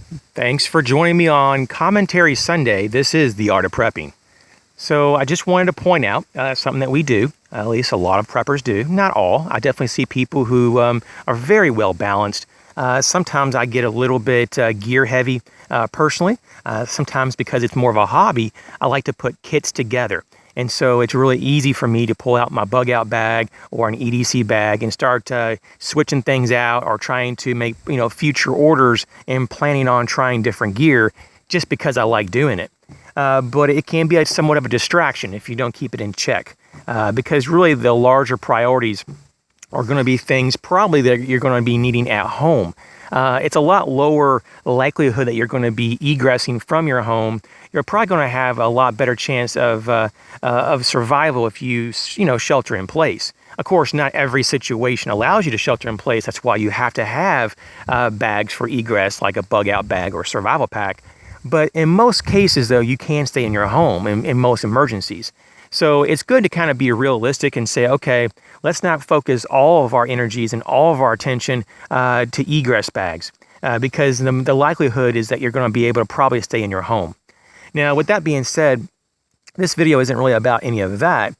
Thanks for joining me on Commentary Sunday. This is The Art of Prepping. So I just wanted to point out something that we do, at least a lot of preppers do, not all. I definitely see people who are very well balanced. Sometimes I get a little bit gear heavy personally. Sometimes because it's more of a hobby, I like to put kits together. And so it's really easy for me to pull out my bug out bag or an EDC bag and start switching things out or trying to make future orders and planning on trying different gear just because I like doing it. But it can be somewhat of a distraction if you don't keep it in check, because really the larger priorities are going to be things probably that you're going to be needing at home. It's a lot lower likelihood that you're going to be egressing from your home. You're probably going to have a lot better chance of survival if you shelter in place. Of course, not every situation allows you to shelter in place. That's why you have to have bags for egress, like a bug out bag or survival pack. But in most cases, though, you can stay in your home in most emergencies. So it's good to kind of be realistic and say, okay, let's not focus all of our energies and all of our attention to egress bags, because the likelihood is that you're going to be able to probably stay in your home. Now, with that being said, this video isn't really about any of that.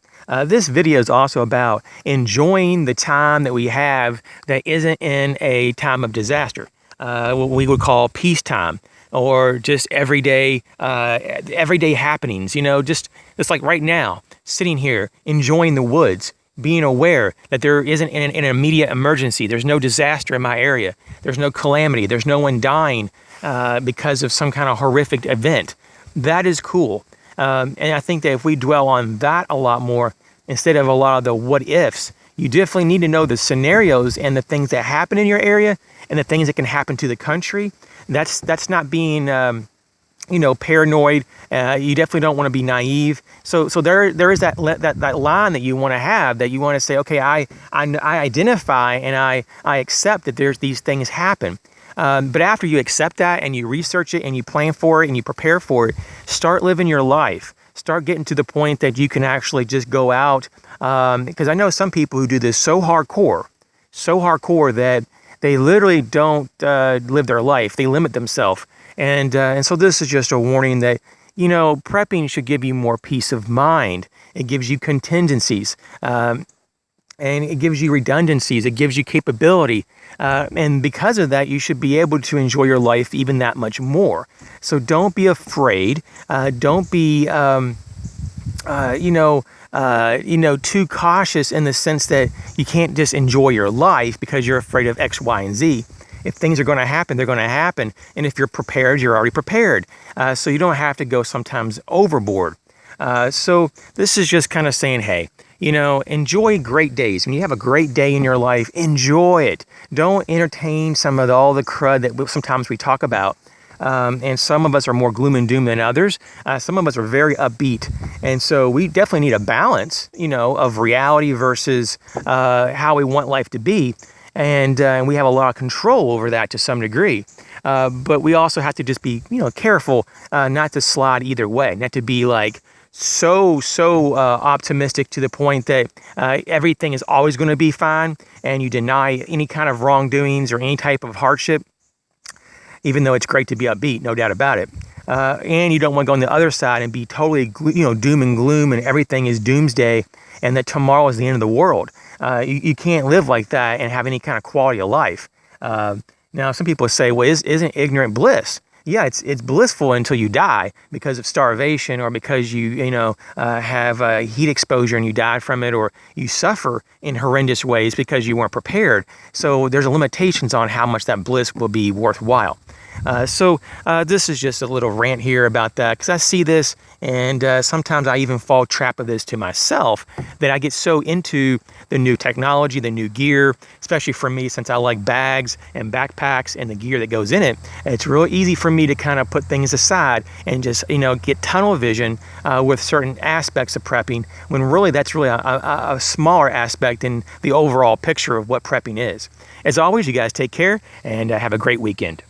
This video is also about enjoying the time that we have that isn't in a time of disaster, what we would call peacetime, or just everyday happenings. Just like right now, sitting here, enjoying the woods, being aware that there isn't an immediate emergency. There's no disaster in my area. There's no calamity. There's no one dying because of some kind of horrific event. That is cool. And I think that if we dwell on that a lot more, instead of a lot of the what ifs, you definitely need to know the scenarios and the things that happen in your area and the things that can happen to the country. That's not being, paranoid. You definitely don't want to be naive. So there is that line that you want to have, that you want to say, okay, I identify and I accept that there's these things happen. But after you accept that and you research it and you plan for it and you prepare for it, start living your life. Start getting to the point that you can actually just go out. Because I know some people who do this so hardcore that they literally don't live their life. They limit themselves. And so this is just a warning that, prepping should give you more peace of mind. It gives you contingencies. And it gives you redundancies. It gives you capability. And because of that, you should be able to enjoy your life even that much more. So don't be afraid. Don't be, too cautious in the sense that you can't just enjoy your life because you're afraid of X, Y, and Z. If things are going to happen, they're going to happen. And if you're prepared, you're already prepared. So you don't have to go sometimes overboard. So this is just kind of saying, hey, enjoy great days. When you have a great day in your life, enjoy it. Don't entertain all the crud that sometimes we talk about. And some of us are more gloom and doom than others. Some of us are very upbeat. And so we definitely need a balance, of reality versus how we want life to be. And we have a lot of control over that to some degree. But we also have to just be, careful not to slide either way, not to be like so optimistic to the point that everything is always going to be fine and you deny any kind of wrongdoings or any type of hardship, even though it's great to be upbeat, no doubt about it. And you don't want to go on the other side and be totally, doom and gloom and everything is doomsday and that tomorrow is the end of the world. You can't live like that and have any kind of quality of life. Now, some people say, well, isn't ignorant bliss? Yeah, it's blissful until you die because of starvation or because you have heat exposure and you died from it, or you suffer in horrendous ways because you weren't prepared. So there's limitations on how much that bliss will be worthwhile. So this is just a little rant here about that, because I see this, and sometimes I even fall trap of this to myself, that I get so into the new technology, the new gear, especially for me, since I like bags and backpacks and the gear that goes in it. It's real easy for me to kind of put things aside and just, get tunnel vision with certain aspects of prepping, when really that's really a smaller aspect in the overall picture of what prepping is. As always, you guys take care and have a great weekend.